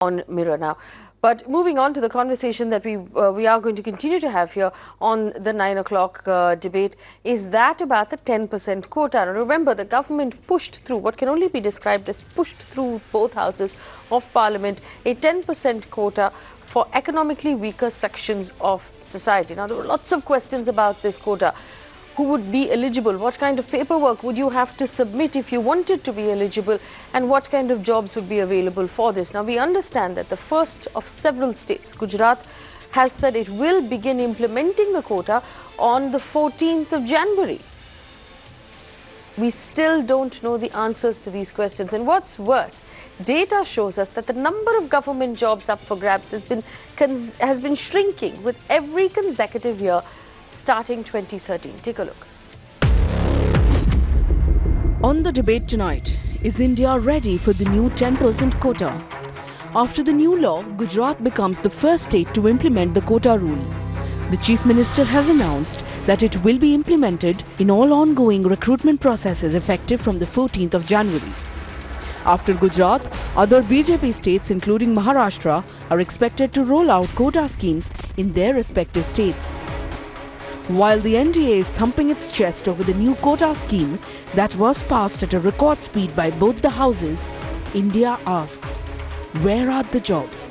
on Mirror now. But moving on to the conversation that we are going to continue to have here on the 9 o'clock debate is that about the 10% quota. Now remember, the government pushed through what can only be described as pushed through both houses of parliament a 10% quota for economically weaker sections of society. Now there were lots of questions about this quota. Who would be eligible? What kind of paperwork would you have to submit if you wanted to be eligible? And what kind of jobs would be available for this? Now, we understand that the first of several states, Gujarat, has said it will begin implementing the quota on the 14th of January. We still don't know the answers to these questions. And what's worse, data shows us that the number of government jobs up for grabs has been shrinking with every consecutive year starting 2013. Take a look. On the debate tonight, is India ready for the new 10% quota? After the new law, Gujarat becomes the first state to implement the quota rule. The Chief Minister has announced that it will be implemented in all ongoing recruitment processes effective from the 14th of January. After Gujarat, other BJP states including Maharashtra are expected to roll out quota schemes in their respective states. While the NDA is thumping its chest over the new quota scheme that was passed at a record speed by both the houses, India asks, where are the jobs?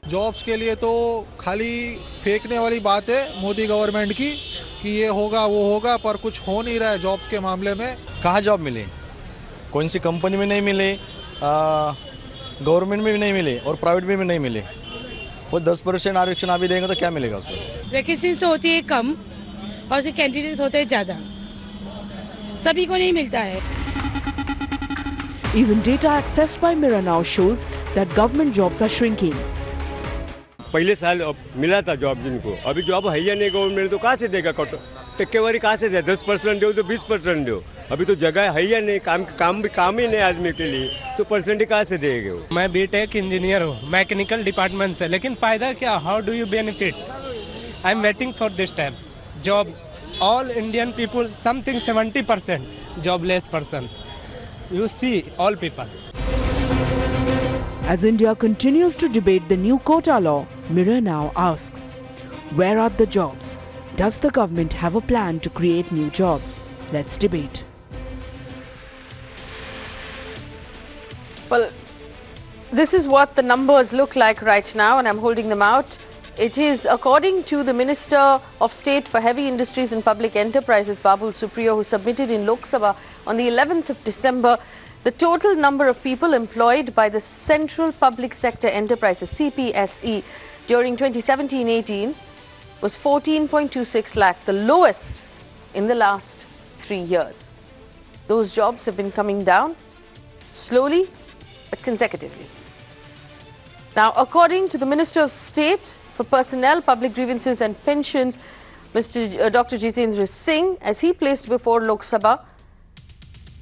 Jobs के लिए तो खाली फेंकने वाली बात है Modi government की कि ये होगा वो होगा, पर कुछ हो नहीं रहा है जॉब्स के मामले में। कहाँ जॉब मिले? कौन सी कंपनी में नहीं मिले, गवर्नमेंट में भी नहीं मिले और प्राइवेट में भी नहीं मिले। वो 10% आरक्षण अभी देंगे तो क्या मिलेगा उसमें? वैकेंसीज तो होती है कम और उसके कैंडिडेट्स होते हैं ज़्यादा, सभी को नहीं मिलता है। Even data accessed by Mirror now shows that government jobs are shrinking. पहले साल मिला था जॉब जिनको, अभी जॉब है या नहीं गवर्नमेंट तो कहाँ से देगा? टक्केवारी कहाँ से दे? 10% दो तो 20% दो। अभी तो जगह है या नहीं, काम ही नहीं आदमी के लिए, तो परसेंट कहाँ से देंगे वो? मैं बीटेक इंजीनियर हूँ मैकेनिकल डिपार्टमेंट से, लेकिन फ़ायदा क्या? How do you benefit? I am waiting for this time job. All Indian people something 70% jobless person, you see all people. As India continues to debate the new quota law, Mirror now asks, where are the jobs? Does the government have a plan to create new jobs? Let's debate. Well, this is what the numbers look like right now, and I'm holding them out. It is according to the Minister of State for Heavy Industries and Public Enterprises, Babul Supriyo, who submitted in Lok Sabha on the 11th of December. The total number of people employed by the Central Public Sector Enterprises, CPSE, during 2017-18 was 14.26 lakh, the lowest in the last 3 years. Those jobs have been coming down slowly but consecutively. Now, according to the Minister of State for Personnel, Public Grievances and Pensions, Dr. Jitendra Singh, as he placed before Lok Sabha,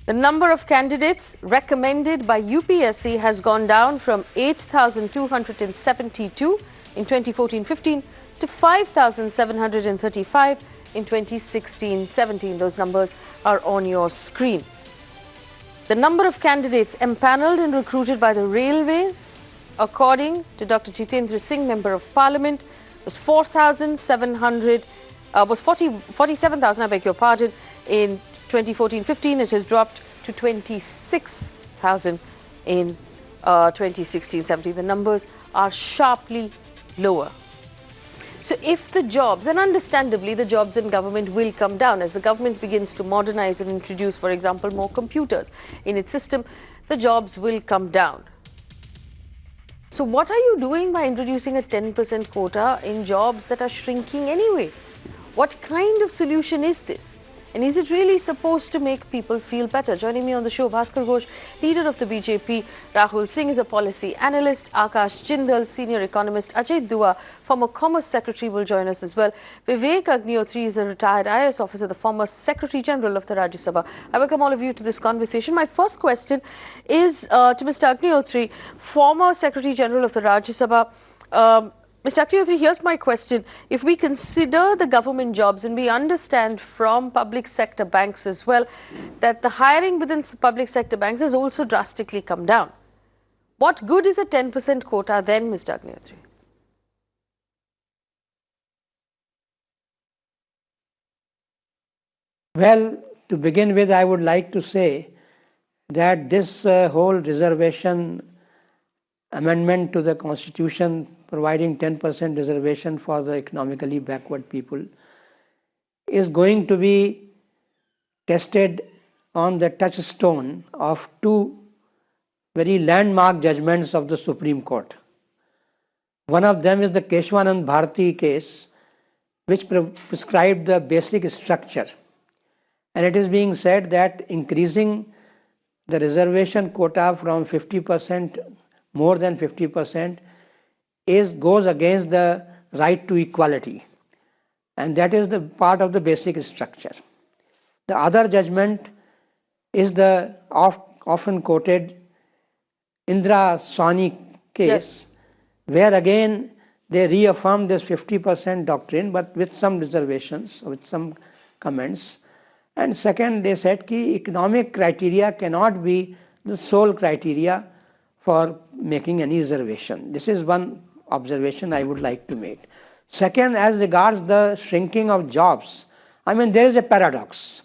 the number of candidates recommended by UPSC has gone down from 8,272 in 2014-15 to 5,735 in 2016-17. Those numbers are on your screen. The number of candidates empanelled and recruited by the railways, according to Dr. Jitendra Singh, Member of Parliament, was 47,000, I beg your pardon, in 2014-15. It has dropped to 26,000 in 2016-17. The numbers are sharply lower. So if the jobs, and understandably the jobs in government will come down as the government begins to modernize and introduce, for example, more computers in its system, the jobs will come down. So what are you doing by introducing a 10% quota in jobs that are shrinking anyway? What kind of solution is this? And is it really supposed to make people feel better? Joining me on the show, Bhaskar Ghosh, leader of the BJP. Rahul Singh is a policy analyst. Akash Jindal, senior economist. Ajay Dua, former Commerce Secretary, will join us as well. Vivek Agnihotri is a retired IAS officer, the former Secretary General of the Rajya Sabha. I welcome all of you to this conversation. My first question is to Mr. Agnihotri, former Secretary General of the Rajya Sabha. Mr. Agnihotri, here's my question. If we consider the government jobs, and we understand from public sector banks as well, that the hiring within public sector banks has also drastically come down. What good is a 10% quota then, Mr. Agnihotri? Well, to begin with, I would like to say that this whole reservation amendment to the Constitution providing 10% reservation for the economically backward people is going to be tested on the touchstone of two very landmark judgments of the Supreme Court. One of them is the Keshwanand Bharati case, which prescribed the basic structure. And it is being said that increasing the reservation quota from 50%, more than 50%, goes against the right to equality. And that is the part of the basic structure. The other judgment is the often quoted Indra Sawhney case, yes, where again they reaffirmed this 50% doctrine, but with some reservations, with some comments. And second, they said that economic criteria cannot be the sole criteria for making any reservation. This is one observation I would like to make. Second, as regards the shrinking of jobs, there is a paradox.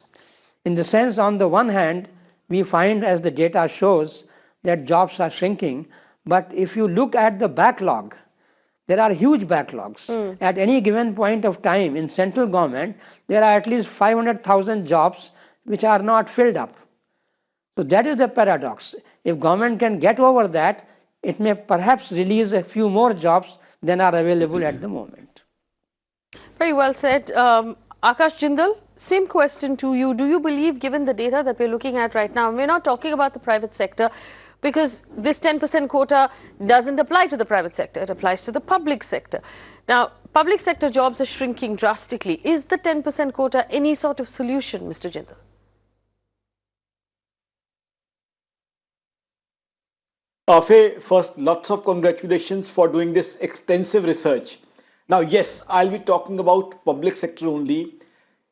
In the sense, on the one hand, we find, as the data shows, that jobs are shrinking. But if you look at the backlog, there are huge backlogs. At any given point of time in central government, there are at least 500,000 jobs which are not filled up. So that is the paradox. If government can get over that, it may perhaps release a few more jobs than are available at the moment. Very well said. Akash Jindal, same question to you. Do you believe, given the data that we're looking at right now, we're not talking about the private sector, because this 10% quota doesn't apply to the private sector, it applies to the public sector. Now, public sector jobs are shrinking drastically. Is the 10% quota any sort of solution, Mr. Jindal? Faye, first, lots of congratulations for doing this extensive research. Now, yes, I'll be talking about public sector only.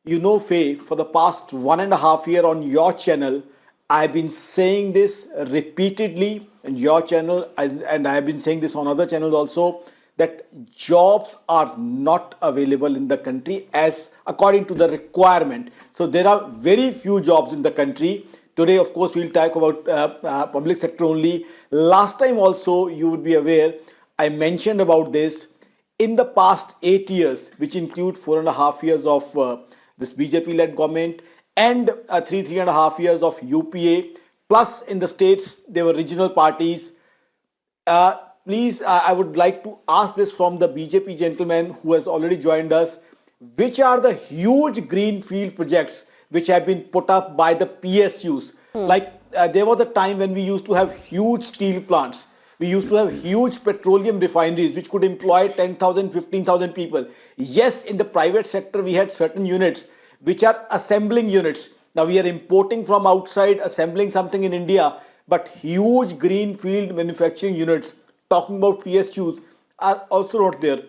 You know, Faye, for the past 1.5 years on your channel, I've been saying this repeatedly in your channel, and I've been saying this on other channels also, that jobs are not available in the country as according to the requirement. So there are very few jobs in the country. Today, of course, we'll talk about public sector only. Last time also, you would be aware, I mentioned about this. In the past 8 years, which include 4.5 years of this BJP-led government, and 3.5 years of UPA, plus in the states, there were regional parties. Please, I would like to ask this from the BJP gentleman who has already joined us. Which are the huge greenfield projects which have been put up by the PSUs? Like there was a time when we used to have huge steel plants. We used to have huge petroleum refineries which could employ 10,000, 15,000 people. Yes, in the private sector, we had certain units which are assembling units. Now we are importing from outside, assembling something in India, but huge greenfield manufacturing units, talking about PSUs, are also not there.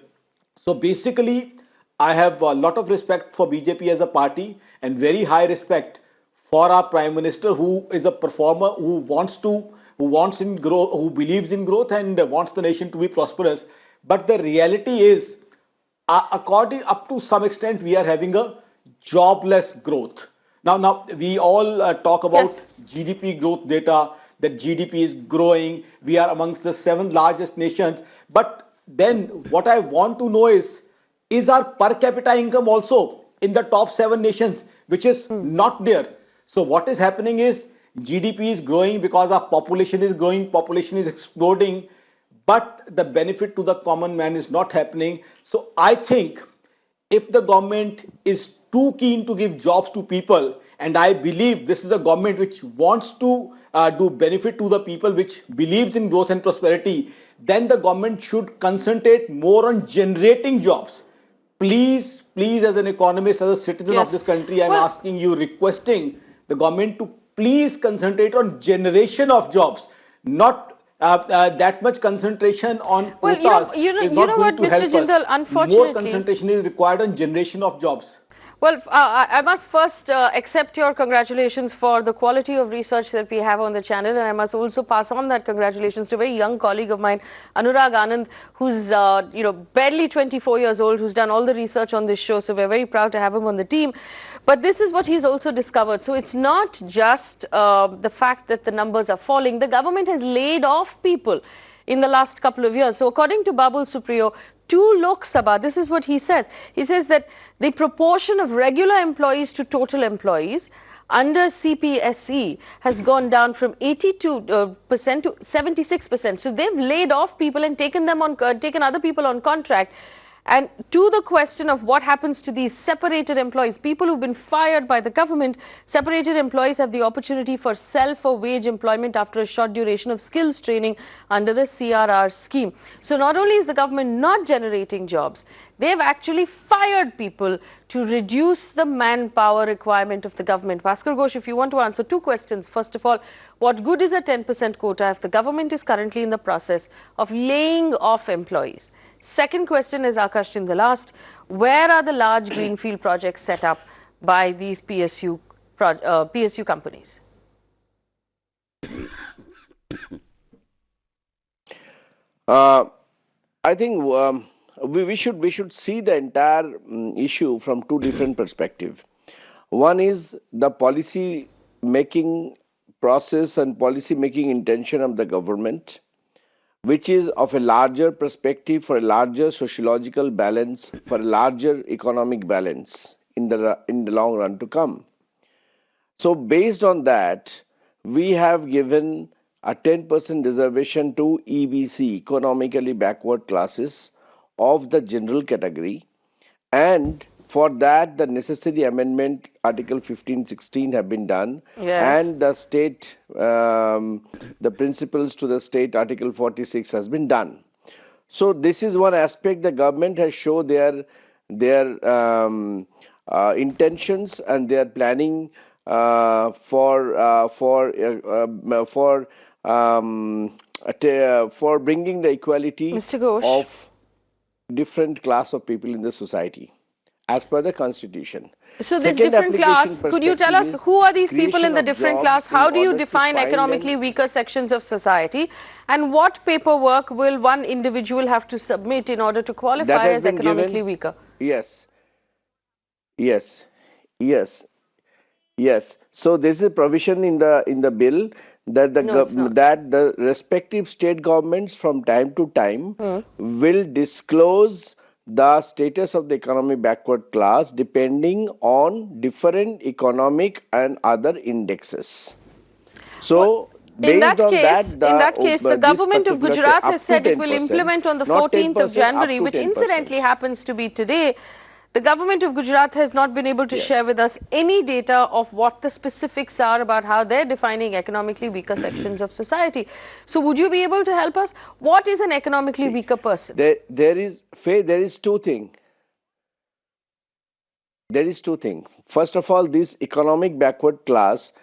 So basically, I have a lot of respect for BJP as a party and very high respect for our Prime Minister, who is a performer, who believes in growth and wants the nation to be prosperous. But the reality is, according up to some extent, we are having a jobless growth. Now we all talk about GDP growth data, that GDP is growing. We are amongst the 7th largest nations. But then what I want to know is our per capita income also in the top 7 nations, which is not there. So what is happening is GDP is growing because our population is growing, population is exploding, but the benefit to the common man is not happening. So I think if the government is too keen to give jobs to people, and I believe this is a government which wants to do benefit to the people, which believes in growth and prosperity, then the government should concentrate more on generating jobs. Please, as an economist, as a citizen of this country, I'm asking you, requesting the government to please concentrate on generation of jobs, not that much concentration on quotas is not going to help us. More concentration is required on generation of jobs. Well, I must first accept your congratulations for the quality of research that we have on the channel, and I must also pass on that congratulations to a very young colleague of mine, Anurag Anand, who's barely 24 years old, who's done all the research on this show. So we're very proud to have him on the team. But this is what he's also discovered. So it's not just the fact that the numbers are falling. The government has laid off people in the last couple of years. So according to Babul Supriyo, to Lok Sabha, this is what he says. He says that the proportion of regular employees to total employees under CPSE has gone down from 82% to 76%. So they've laid off people and taken other people on contract. And to the question of what happens to these separated employees, people who've been fired by the government, separated employees have the opportunity for self or wage employment after a short duration of skills training under the CRR scheme. So not only is the government not generating jobs, they've actually fired people to reduce the manpower requirement of the government. Bhaskar Ghosh, if you want to answer two questions. First of all, what good is a 10% quota if the government is currently in the process of laying off employees? Second question is, Akash, in the last, where are the large greenfield projects set up by these PSU companies? I think we should see the entire issue from two different perspectives. One is the policy making process and policy making intention of the government, which is of a larger perspective for a larger sociological balance, for a larger economic balance in the long run to come. So based on that, we have given a 10% reservation to EBC, economically backward classes of the general category, and for that the necessary amendment Article 15, 16 have been done, and the state, the principles to the state Article 46 has been done. So this is one aspect the government has shown their intentions and their planning for bringing the equality of different class of people in the society as per the constitution. So this different class, could you tell us who are these people in the different class? How do you define economically weaker sections of society? And what paperwork will one individual have to submit in order to qualify as economically weaker? Yes. So there is a provision in the bill that the respective state governments from time to time will disclose the status of the economic backward class depending on different economic and other indexes. So in that case, the government of Gujarat has said it will implement on the 14th of January, which incidentally happens to be today. The government of Gujarat has not been able to share with us any data of what the specifics are about how they're defining economically weaker sections of society. So would you be able to help us? What is an economically weaker person? There is two things. First of all, this economic backward class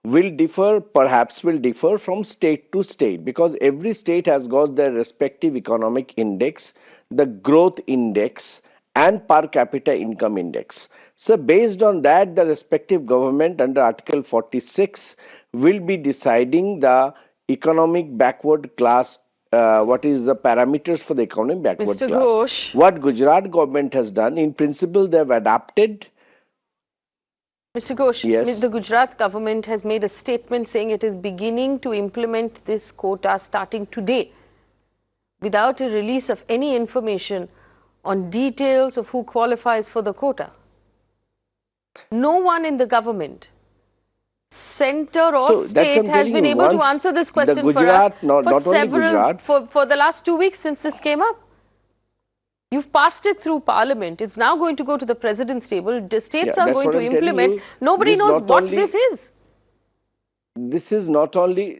perhaps will differ from state to state, because every state has got their respective economic index, the growth index, and per capita income index. So based on that, the respective government under Article 46 will be deciding the economic backward class, what is the parameters for the economic backward Mr. class. Ghosh. What Gujarat government has done, in principle they have adapted. Mr. Ghosh, yes. The Gujarat government has made a statement saying it is beginning to implement this quota starting today without a release of any information on details of who qualifies for the quota. No one in the government, center or state, has been able to answer this question for us for the last 2 weeks since this came up. You've passed it through Parliament. It's now going to go to the President's table. The states are going to implement. Nobody knows what this is. This is not only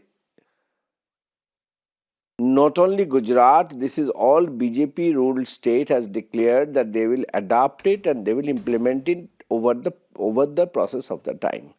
Gujarat, this is all BJP ruled state has declared that they will adopt it and they will implement it over the process of the time.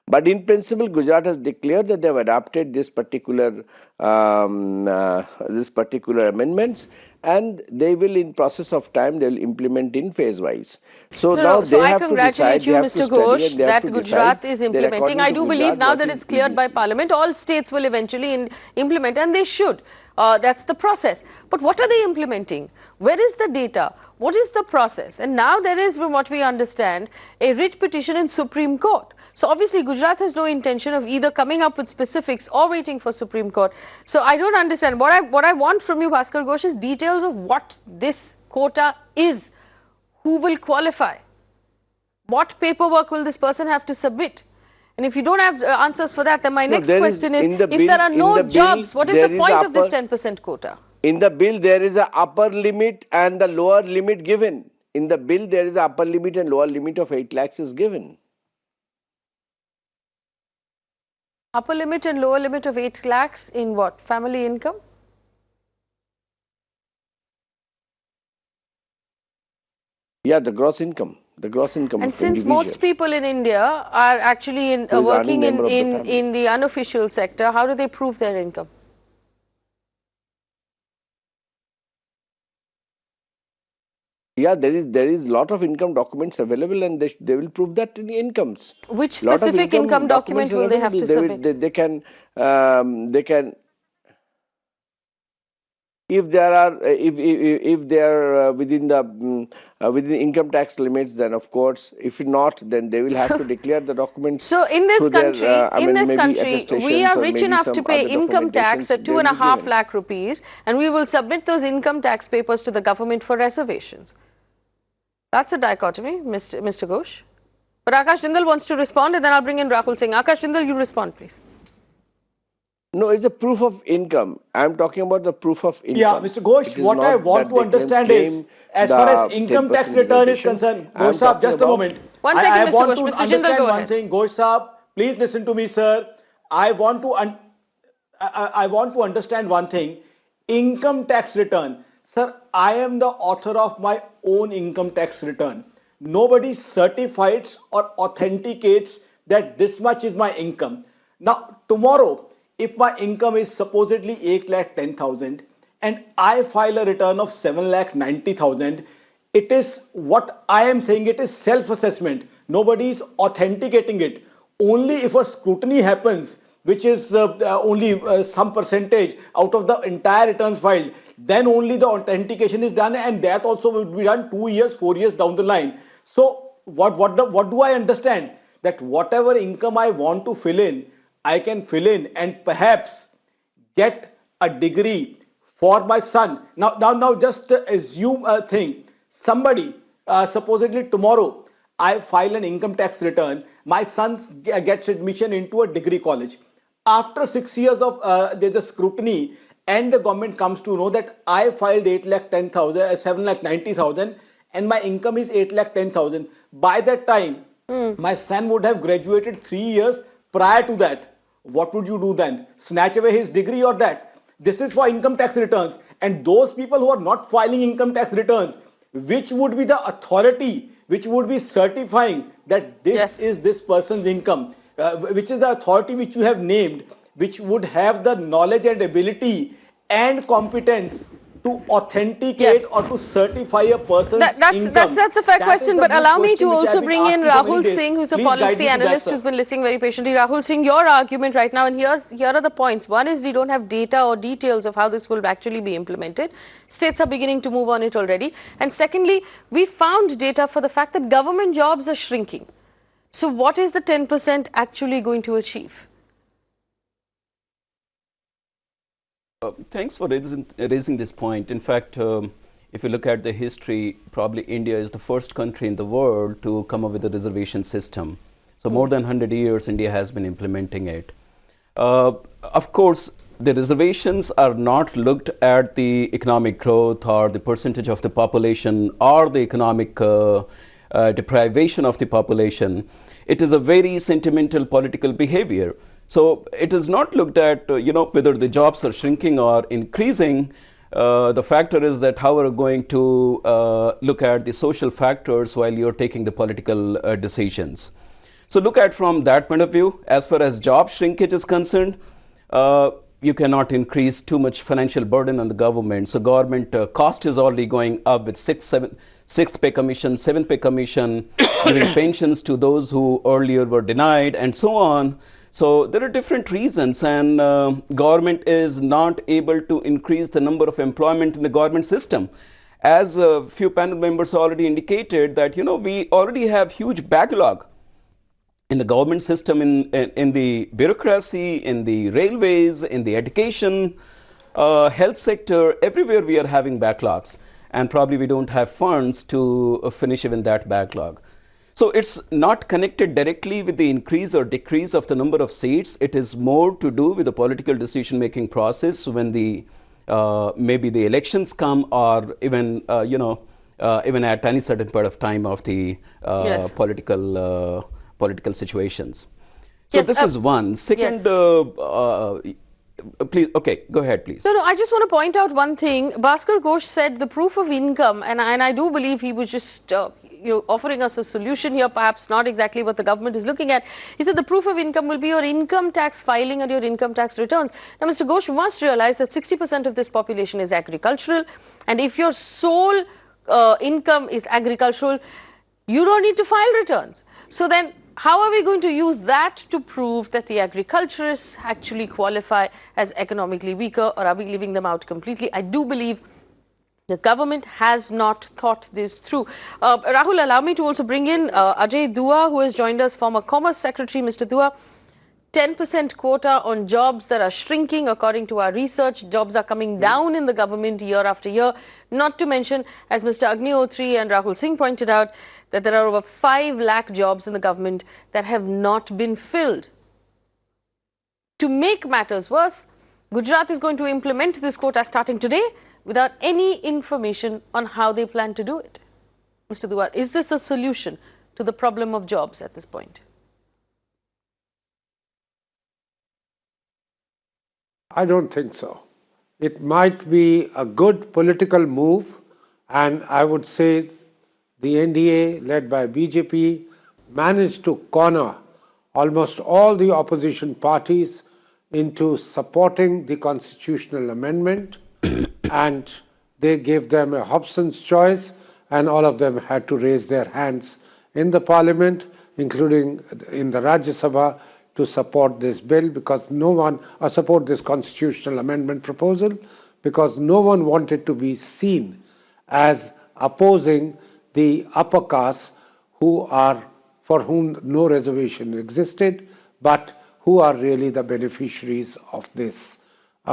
But in principle, Gujarat has declared that they have adopted this particular this particular amendments, and they will, in process of time, they will implement in phase wise. So now So they I have to congratulate decide, you, they have Mr. to study, Ghosh, and they have that to Gujarat decide is that implementing. according I to do believe Gujarat, now what that is it's cleared by EBC. Parliament, all states will eventually implement, and they should. That's the process. But what are they implementing? Where is the data? What is the process? And now there is, from what we understand, a writ petition in Supreme Court. So obviously Gujarat has no intention of either coming up with specifics or waiting for Supreme Court. So I don't understand. What I want from you, Bhaskar Ghosh, is details of what this quota is. Who will qualify? What paperwork will this person have to submit? And if you don't have answers for that, then my next question is, if there are no jobs, what is the point of this 10% quota? In the bill, there is an upper limit and the lower limit given. In the bill, there is an upper limit and lower limit of 8 lakhs is given. Upper limit and lower limit of 8 lakhs in what? Family income? Yeah, the gross income. The gross income. And since most people in India are actually working in the unofficial sector, how do they prove their income? Yeah, there is lot of income documents available, and they will prove that in incomes. Which specific income document will they have to submit? They can if there are if they are within the income tax limits, then of course. If not, then they will have to declare the documents. So in this country, we are rich enough to pay income tax at 2.5 lakh rupees, and we will submit those income tax papers to the government for reservations. That's a dichotomy, Mr. Ghosh. But Akash Jindal wants to respond, and then I'll bring in Rahul Singh. Akash Jindal, you respond, please. No, it's a proof of income. I'm talking about the proof of income. Yeah, Mr. Ghosh, what I want to understand is, as far as income tax return is concerned, Ghosh Saab, just a moment. One second, I Mr. want Ghosh. to Mr. Jindal, understand go one ahead. thing. Ghosh Saab, please listen to me, sir. I want to understand one thing. Income tax return. Sir, I am the author of my own income tax return. Nobody certifies or authenticates that this much is my income. Now, tomorrow, if my income is supposedly 8,10,000 and I file a return of 7,90,000, it is what I am saying, it is self-assessment. Nobody is authenticating it. Only if a scrutiny happens, which is only some percentage out of the entire returns filed, then only the authentication is done, and that also will be done 2 years, 4 years down the line. So what do I understand? That whatever income I want to fill in, I can fill in and perhaps get a degree for my son. Now just assume a thing. Somebody, supposedly tomorrow, I file an income tax return. My son gets admission into a degree college. After 6 years of there's a scrutiny, and the government comes to know that I filed 8,10,000, 7,90,000, and my income is 8,10,000. By that time, my son would have graduated 3 years prior to that. What would you do then? Snatch away his degree or that? This is for income tax returns. And those people who are not filing income tax returns, which would be the authority which would be certifying that this is this person's income, which is the authority which you have named, which would have the knowledge and ability and competence to authenticate or to certify a person's income. That's a fair question, but allow me to also bring in Rahul Singh, who's a policy analyst who's been listening very patiently. Rahul Singh, your argument right now, and here are the points. One is we don't have data or details of how this will actually be implemented. States are beginning to move on it already. And secondly, we found data for the fact that government jobs are shrinking. So what is the 10% actually going to achieve? Thanks for raising this point. In fact, if you look at the history, probably India is the first country in the world to come up with a reservation system. So more than 100 years, India has been implementing it. Of course, the reservations are not looked at the economic growth or the percentage of the population or the economic deprivation of the population. It is a very sentimental political behavior. So it is not looked at, whether the jobs are shrinking or increasing. The factor is that how are you going to look at the social factors while you're taking the political decisions. So look at from that point of view. As far as job shrinkage is concerned, you cannot increase too much financial burden on the government. So government cost is already going up with sixth pay commission, seventh pay commission, giving pensions to those who earlier were denied, and so on. So there are different reasons, and government is not able to increase the number of employment in the government system. As a few panel members already indicated that, we already have huge backlog in the government system, in the bureaucracy, in the railways, in the education, health sector, everywhere we are having backlogs. And probably we don't have funds to finish even that backlog. So it's not connected directly with the increase or decrease of the number of seats. It is more to do with the political decision-making process when maybe the elections come, or even, even at any certain point of time of the Yes. political situations. So Yes, this is one. Second, please, okay, go ahead, please. No, I just want to point out one thing. Bhaskar Ghosh said the proof of income, and I do believe he was just offering us a solution here, perhaps not exactly what the government is looking at. He said the proof of income will be your income tax filing and your income tax returns. Now, Mr. Ghosh, you must realize that 60% of this population is agricultural, and if your sole income is agricultural, you don't need to file returns. So then, how are we going to use that to prove that the agriculturists actually qualify as economically weaker, or are we leaving them out completely? I do believe the government has not thought this through. Rahul, allow me to also bring in Ajay Dua, who has joined us, former Commerce Secretary. Mr. Dua, 10% quota on jobs that are shrinking. According to our research, jobs are coming down in the government year after year. Not to mention, as Mr. Agniotri and Rahul Singh pointed out, that there are over 5 lakh jobs in the government that have not been filled. To make matters worse, Gujarat is going to implement this quota starting today without any information on how they plan to do it. Mr. Dua, is this a solution to the problem of jobs at this point? I don't think so. It might be a good political move, and I would say the NDA, led by BJP, managed to corner almost all the opposition parties into supporting the constitutional amendment, and they gave them a Hobson's choice, and all of them had to raise their hands in the parliament, including in the Rajya Sabha, to support this bill, because no one, or support this constitutional amendment proposal, because no one wanted to be seen as opposing the upper caste, for whom no reservation existed, but who are really the beneficiaries of this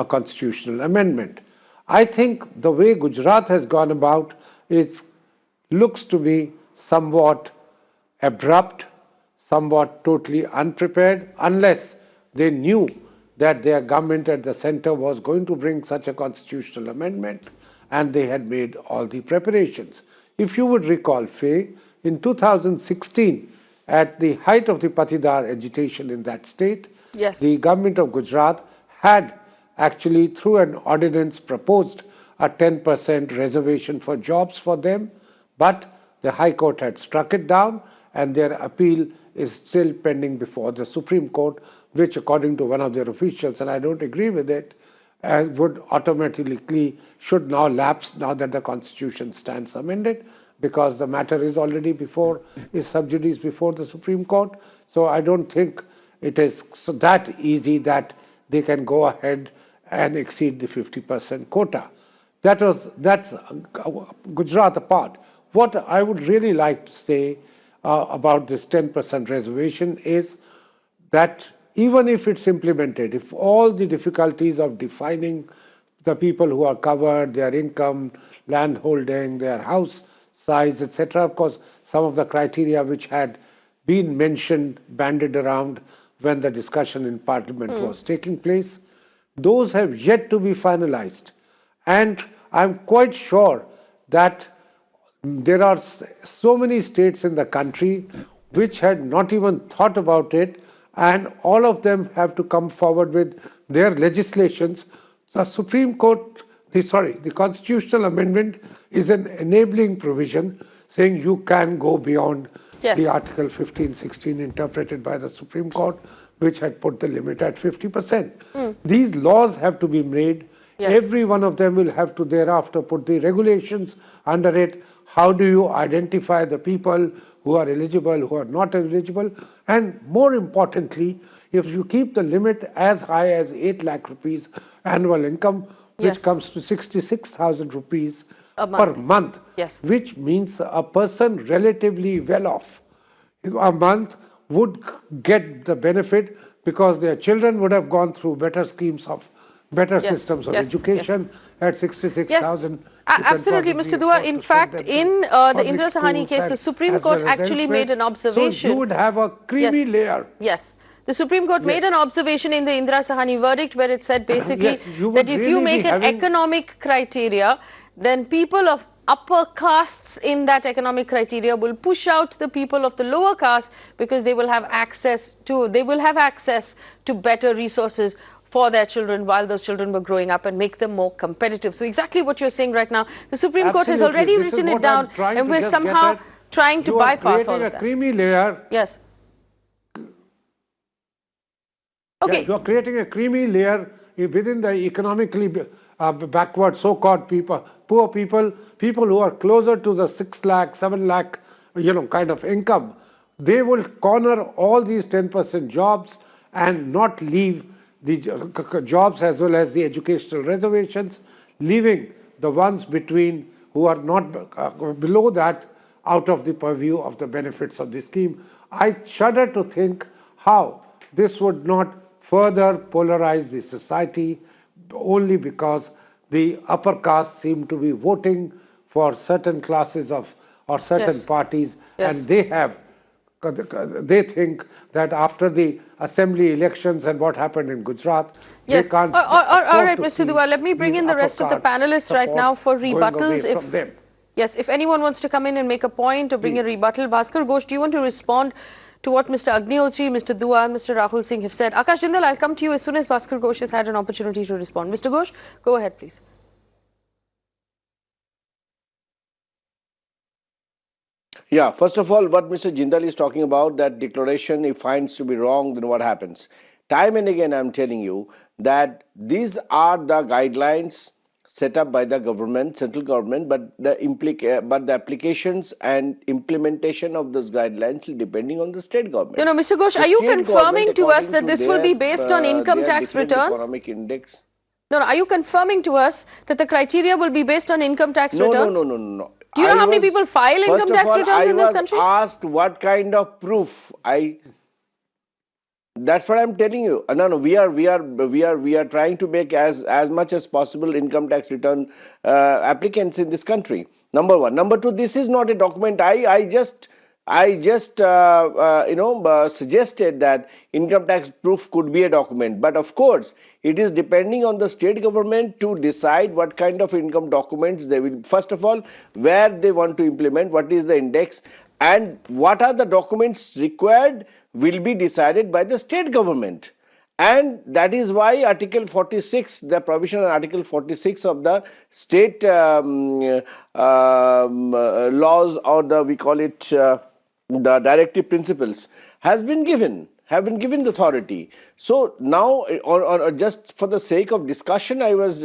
constitutional amendment. I think the way Gujarat has gone about looks to me somewhat abrupt, somewhat totally unprepared, unless they knew that their government at the center was going to bring such a constitutional amendment, and they had made all the preparations. If you would recall, Faye, in 2016, at the height of the Patidar agitation in that state, yes, the government of Gujarat had actually, through an ordinance, proposed a 10% reservation for jobs for them, but the High Court had struck it down, and their appeal is still pending before the Supreme Court, which, according to one of their officials, and I don't agree with it, would automatically, should now lapse now that the Constitution stands amended, because the matter is already is sub judice before the Supreme Court. So I don't think it is that easy that they can go ahead and exceed the 50% quota. That's Gujarat apart. What I would really like to say about this 10% reservation is that even if it's implemented, if all the difficulties of defining the people who are covered, their income, land holding, their house size, etc., of course, some of the criteria which had been mentioned, bandied around when the discussion in Parliament was taking place, those have yet to be finalized. And I'm quite sure that there are so many states in the country which had not even thought about it, and all of them have to come forward with their legislations. The Supreme Court, the constitutional amendment is an enabling provision saying you can go beyond the Article 15, 16 interpreted by the Supreme Court, which had put the limit at 50%. These laws have to be made. Yes. Every one of them will have to thereafter put the regulations under it. How do you identify the people who are eligible, who are not eligible? And more importantly, if you keep the limit as high as 8 lakh rupees annual income, which Yes. comes to 66,000 rupees A per month. month, Yes. which means a person relatively well off a month would get the benefit because their children would have gone through better schemes of better Yes, systems of yes, education at 66,000. Yes, absolutely, Mr. Dua. In fact, in the Indira Sahani case, the Supreme Court actually made an observation. So you would have a creamy layer. Yes. The Supreme Court made an observation in the Indira Sahani verdict where it said basically Yes, you would that if you really make be an having- economic criteria, then people of upper castes in that economic criteria will push out the people of the lower caste because they will have access to better resources for their children while those children were growing up and make them more competitive. So exactly what you're saying right now, the Supreme Court has Absolutely. already This is written it what I'm down trying and to we're just somehow get at. trying to You are bypass all creating of a that. creamy layer. Yes. Okay. Yeah, you are creating a creamy layer within the economically backward so-called people, poor people, people who are closer to the 6 lakh, 7 lakh, kind of income. They will corner all these 10% jobs and not leave the jobs as well as the educational reservations, leaving the ones between who are not below that out of the purview of the benefits of the scheme. I shudder to think how this would not further polarize the society only because the upper caste seem to be voting for certain classes of or certain parties, and they think that after the assembly elections and what happened in Gujarat, they can't. All right, Mr. Dua, let me bring in the rest of the panelists right now for rebuttals. Yes, if anyone wants to come in and make a point or bring a rebuttal, Bhaskar Ghosh, do you want to respond to what Mr. Agniotri, Mr. Dua and Mr. Rahul Singh have said? Akash Jindal, I'll come to you as soon as Bhaskar Ghosh has had an opportunity to respond. Mr. Ghosh, go ahead, please. Yeah, first of all, what Mr. Jindal is talking about, that declaration, if finds to be wrong, then what happens? Time and again, I'm telling you that these are the guidelines set up by the government, central government, but the applications and implementation of those guidelines will depending on the state government. No, Mr. Ghosh, are you confirming to us that this will be based on income tax returns? Economic index. No, are you confirming to us that the criteria will be based on income tax returns? No. Do you know how many people file income tax returns in this country? I was asked what kind of proof. That's what I'm telling you. No. We are trying to make as much as possible income tax return applicants in this country. Number one. Number two. This is not a document. I just suggested that income tax proof could be a document, but of course it is depending on the state government to decide what kind of income documents they will, first of all, where they want to implement, what is the index, and what are the documents required will be decided by the state government. And that is why Article 46, the provision on Article 46 of the state laws, or we call it the directive principles, have been given the authority. So now, just for the sake of discussion, I was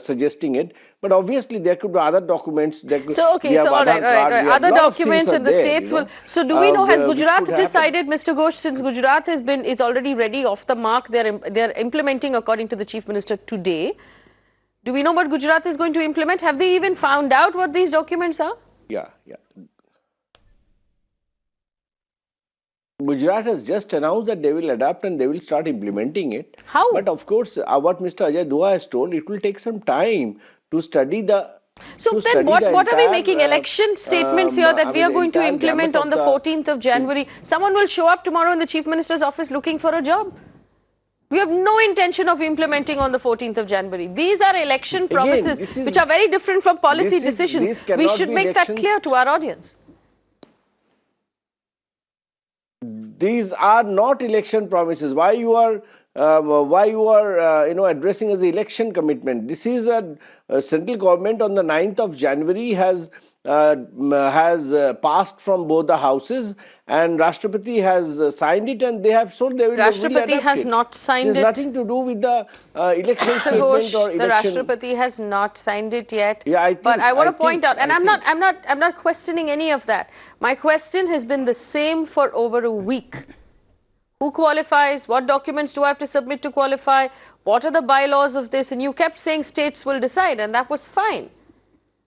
suggesting it. But obviously, there could be other documents. All right. Other documents in the states will. So do we know, has Gujarat decided, Mr. Ghosh, since Gujarat is already ready off the mark, they're implementing according to the Chief Minister today. Do we know what Gujarat is going to implement? Have they even found out what these documents are? Yeah. Gujarat has just announced that they will adapt and they will start implementing it. How? But of course, what Mr. Ajay Dua has told, it will take some time to study the. So then what are we making election statements here that we are going to implement on the 14th of January? Someone will show up tomorrow in the Chief Minister's office looking for a job. We have no intention of implementing on the 14th of January. These are election promises which are very different from policy decisions. We should make that clear to our audience. These are not election promises. Why you are addressing as the election commitment? This is a central government on the 9th of January has has passed from both the houses, and Rashtrapati has signed it, and they have shown they will Rashtrapati has not signed it. There's nothing to do with the election Mr. statement Ghosh, or the election. Rashtrapati has not signed it yet. Yeah, but I want to point out, and I'm not questioning any of that. My question has been the same for over a week. Who qualifies? What documents do I have to submit to qualify? What are the bylaws of this? And you kept saying states will decide, and that was fine.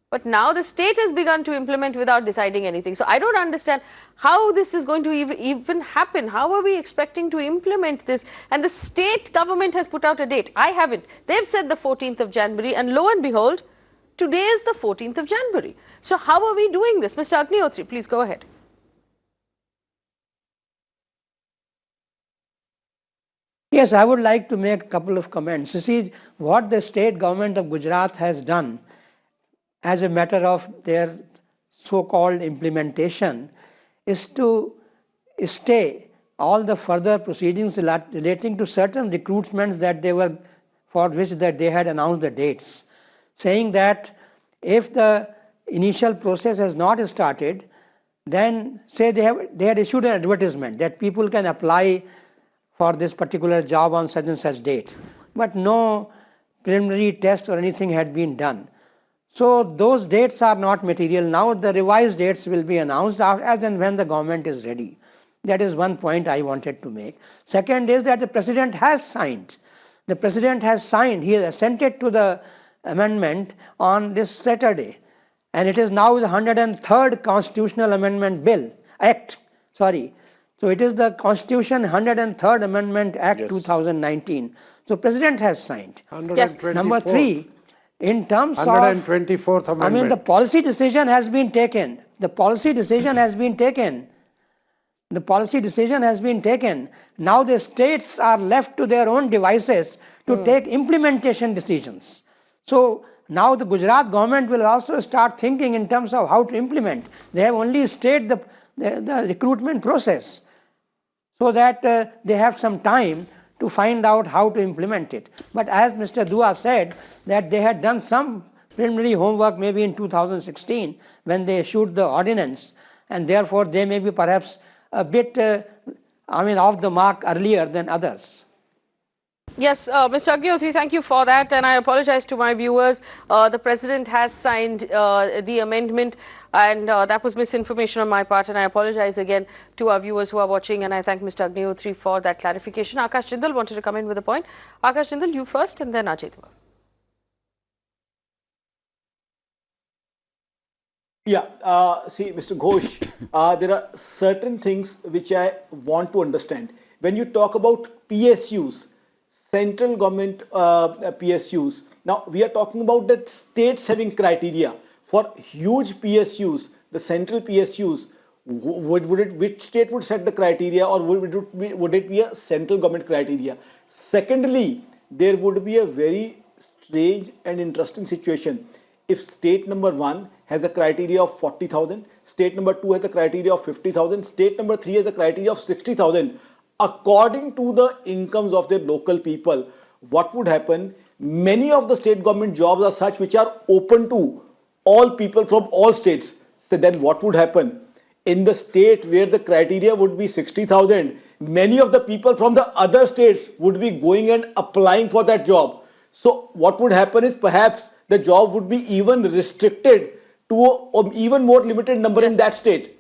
But now the state has begun to implement without deciding anything. So I don't understand how this is going to even happen. How are we expecting to implement this? And the state government has put out a date. I haven't. They've said the 14th of January, and lo and behold, today is the 14th of January. So how are we doing this? Mr. Agnihotri, please go ahead. Yes, I would like to make a couple of comments. You see, what the state government of Gujarat has done as a matter of their so-called implementation is to stay all the further proceedings relating to certain recruitments that they were, for which that they had announced the dates, saying that if the initial process has not started, then say they had issued an advertisement that people can apply for this particular job on such and such date, but no preliminary test or anything had been done. So those dates are not material. Now the revised dates will be announced as and when the government is ready. That is one point I wanted to make. Second is that the President has signed. The President has signed. He has assented to the amendment on this Saturday. And it is now the 103rd Constitutional Amendment Bill, Act, sorry. So it is the Constitution 103rd Amendment Act, yes. 2019. So President has signed. Yes. Number three, in terms 124th of, Amendment. I mean, the policy decision has been taken. The policy decision has been taken. The policy decision has been taken. Now the states are left to their own devices to take implementation decisions. So now the Gujarat government will also start thinking in terms of how to implement. They have only stayed the recruitment process so that they have some time to find out how to implement it. But as Mr. Dua said, that they had done some preliminary homework maybe in 2016 when they issued the ordinance, and therefore they may be perhaps a bit, off the mark earlier than others. Yes, Mr. Agnihotri, thank you for that, and I apologize to my viewers. The President has signed the amendment, and that was misinformation on my part, and I apologize again to our viewers who are watching, and I thank Mr. Agnihotri for that clarification. Akash Jindal wanted to come in with a point. Akash Jindal, you first, and then Ajay Dua. Yeah, see, Mr. Ghosh, there are certain things which I want to understand. When you talk about PSUs, central government PSUs, now we are talking about the states having criteria. For huge PSUs, the central PSUs, which state would set the criteria, or would it be a central government criteria? Secondly, there would be a very strange and interesting situation if state number 1 has a criteria of 40,000, state number 2 has a criteria of 50,000, state number 3 has a criteria of 60,000. According to the incomes of their local people, what would happen? Many of the state government jobs are such which are open to all people from all states. So then what would happen? In the state where the criteria would be 60,000, many of the people from the other states would be going and applying for that job. So what would happen is perhaps the job would be even restricted to an even more limited number in that state.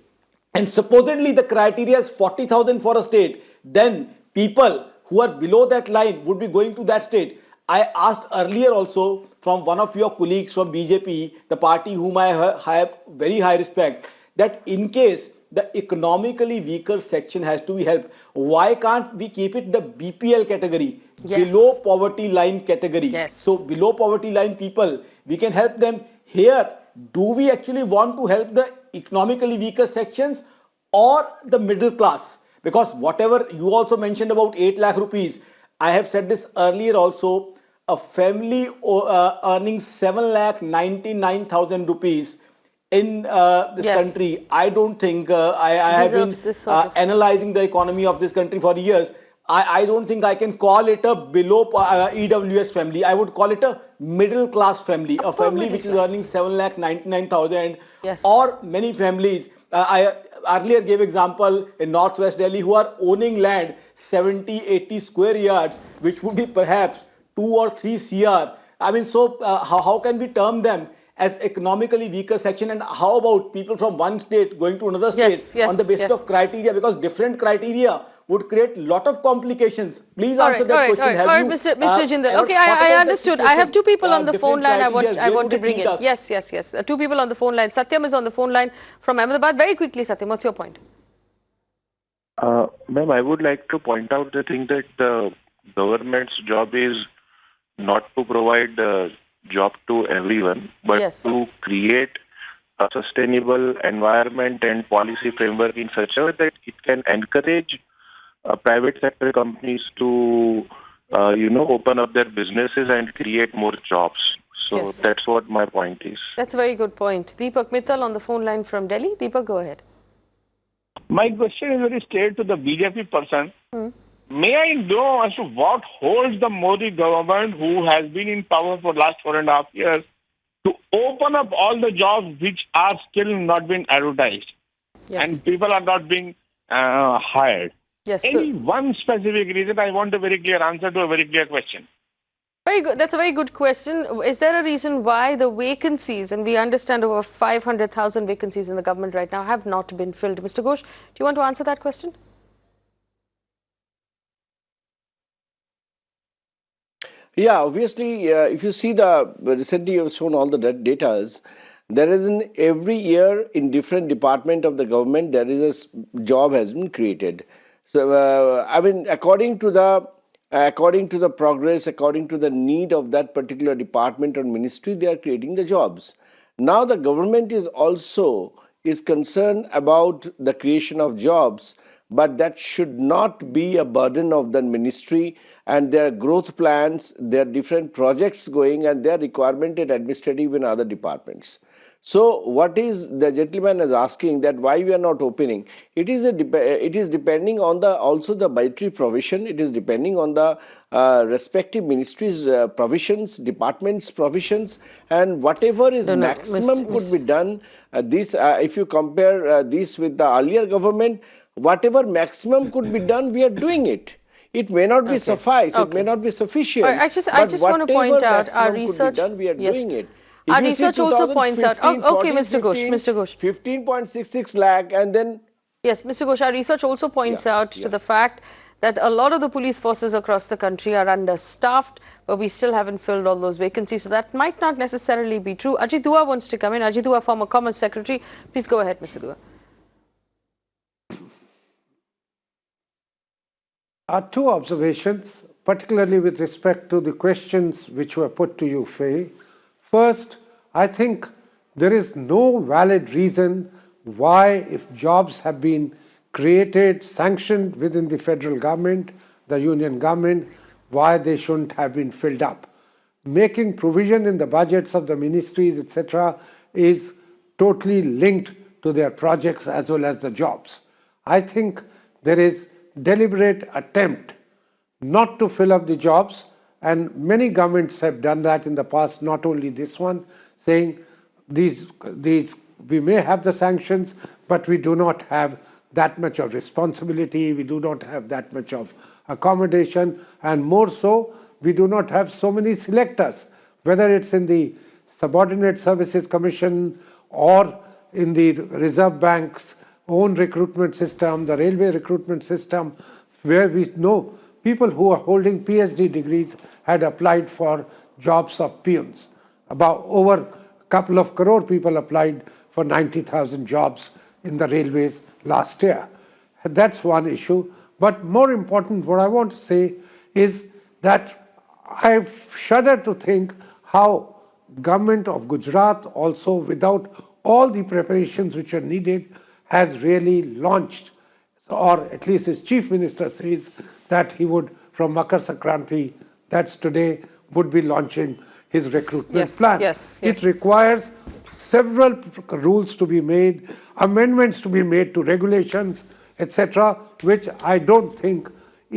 And supposedly the criteria is 40,000 for a state. Then people who are below that line would be going to that state. I asked earlier also from one of your colleagues from BJP, the party whom I have very high respect, that in case the economically weaker section has to be helped, why can't we keep it the BPL category, below poverty line category? So below poverty line people, we can help them. Here, do we actually want to help the economically weaker sections or the middle class? Because whatever you also mentioned about 8 lakh rupees, I have said this earlier also, a family earning 7,99,000 rupees in this country, I don't think, I have been analyzing the economy of this country for years. I don't think I can call it a below EWS family. I would call it a middle class family, a family which is earning 7,99,000. Yes. Or many families. I earlier gave example in Northwest Delhi who are owning land 70, 80 square yards, which would be perhaps 2 or 3 CR. I mean, so how can we term them as economically weaker section? And how about people from one state going to another state on the basis of criteria? Because different criteria would create a lot of complications. Please answer that question. All right, Mr. Jindal. Okay, I understood. I have two people on the phone line I want to bring in. Yes. Two people on the phone line. Satyam is on the phone line from Ahmedabad. Very quickly, Satyam, what's your point? Ma'am, I would like to point out the thing that the government's job is not to provide job to everyone, but to create a sustainable environment and policy framework in such a way that it can encourage private sector companies to, open up their businesses and create more jobs. So that's what my point is. That's a very good point. Deepak Mittal on the phone line from Delhi. Deepak, go ahead. My question is very straight to the BJP person. May I know as to what holds the Modi government, who has been in power for the last 4.5 years, to open up all the jobs which are still not being advertised and people are not being hired? Any one specific reason? I want a very clear answer to a very clear question. Very good. That's a very good question. Is there a reason why the vacancies, and we understand over 500,000 vacancies in the government right now, have not been filled? Mr. Ghosh, do you want to answer that question? Yeah, obviously, if you see recently you have shown all the data, there is every year in different department of the government, there is a job has been created. So, I mean, according to the progress, according to the need of that particular department or ministry, they are creating the jobs. Now the government is also concerned about the creation of jobs, but that should not be a burden of the ministry and their growth plans, their different projects going and their requirement in administrative and other departments. So what is the gentleman is asking that why we are not opening? It is depending on also the budgetary provision. It is depending on the respective ministries' provisions, departments' provisions, and whatever is maximum could be done. If you compare this with the earlier government, whatever maximum could be done, we are doing it. It may not be suffice. It may not be sufficient. I just want to point out our research. We are doing it. Our research also points out. Okay, Mr. Ghosh. 15.66 lakh, and then. Yes, Mr. Ghosh, our research also points out to the fact that a lot of the police forces across the country are understaffed, but we still haven't filled all those vacancies. So that might not necessarily be true. Ajit Dua wants to come in. Ajit Dua, former Commerce Secretary. Please go ahead, Mr. Dua. Two observations, particularly with respect to the questions which were put to you, Faye. First, I think there is no valid reason why, if jobs have been created, sanctioned within the federal government, the union government, why they shouldn't have been filled up. Making provision in the budgets of the ministries, etc., is totally linked to their projects as well as the jobs. I think there is deliberate attempt not to fill up the jobs, and many governments have done that in the past, not only this one, saying these we may have the sanctions, but we do not have that much of responsibility, we do not have that much of accommodation, and more so, we do not have so many selectors, whether it's in the Subordinate Services Commission or in the Reserve Bank's own recruitment system, the railway recruitment system, where we know people who are holding PhD degrees had applied for jobs of peons. About over a couple of crore people applied for 90,000 jobs in the railways last year. That's one issue. But more important, what I want to say is that I shudder to think how government of Gujarat also, without all the preparations which are needed, has really launched, or at least his chief minister says that he would, from Makar Sankranti, that's today, would be launching his recruitment plan. It requires several rules to be made, amendments to be made to regulations, etc., which I don't think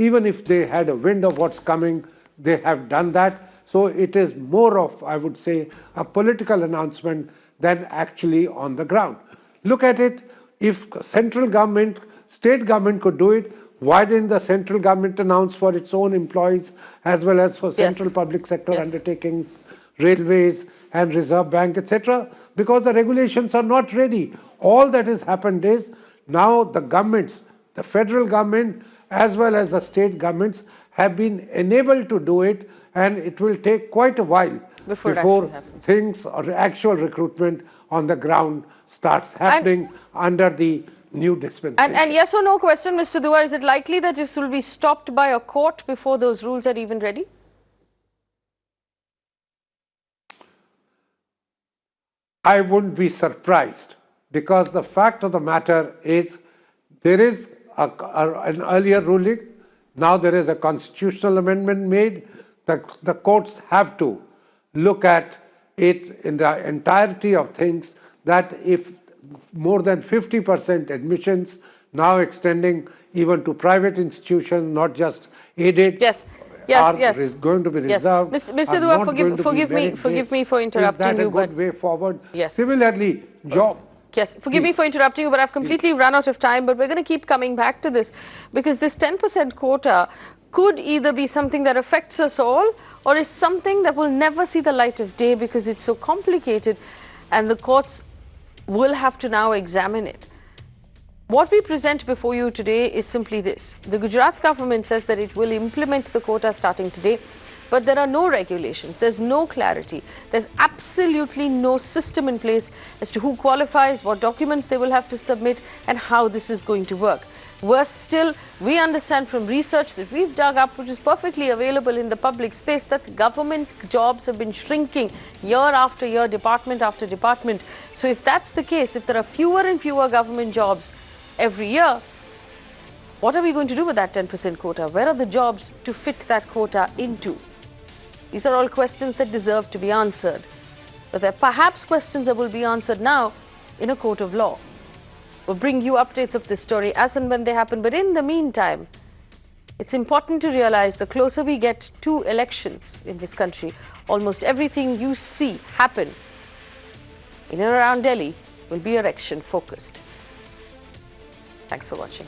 even if they had a wind of what's coming, they have done that. So it is more of, I would say, a political announcement than actually on the ground. Look at it. If central government, state government could do it, why didn't the central government announce for its own employees as well as for central public sector undertakings, railways and Reserve Bank, etc.? Because the regulations are not ready. All that has happened is now the governments, the federal government as well as the state governments have been enabled to do it, and it will take quite a while before things or actual recruitment on the ground starts happening under the new dispensation. And yes or no question, Mr. Dua, is it likely that this will be stopped by a court before those rules are even ready? I wouldn't be surprised, because the fact of the matter is there is an earlier ruling. Now there is a constitutional amendment made. The courts have to look at it in the entirety of things, that if more than 50% admissions, now extending even to private institutions, not just aided, is going to be reserved. Mr. Dua, forgive me for interrupting you. Is that a good way forward? Yes. Similarly, forgive me for interrupting you, but I've completely run out of time. But we're going to keep coming back to this, because this 10% quota could either be something that affects us all, or is something that will never see the light of day because it's so complicated and the courts will have to now examine it. What we present before you today is simply this. The Gujarat government says that it will implement the quota starting today, but there are no regulations, there's no clarity, there's absolutely no system in place as to who qualifies, what documents they will have to submit, and how this is going to work. Worse still, we understand from research that we've dug up, which is perfectly available in the public space, that government jobs have been shrinking year after year, department after department. So if that's the case, if there are fewer and fewer government jobs every year, what are we going to do with that 10% quota? Where are the jobs to fit that quota into? These are all questions that deserve to be answered. But they're perhaps questions that will be answered now in a court of law. We'll bring you updates of this story as and when they happen. But in the meantime, it's important to realize the closer we get to elections in this country, almost everything you see happen in and around Delhi will be election focused. Thanks for watching.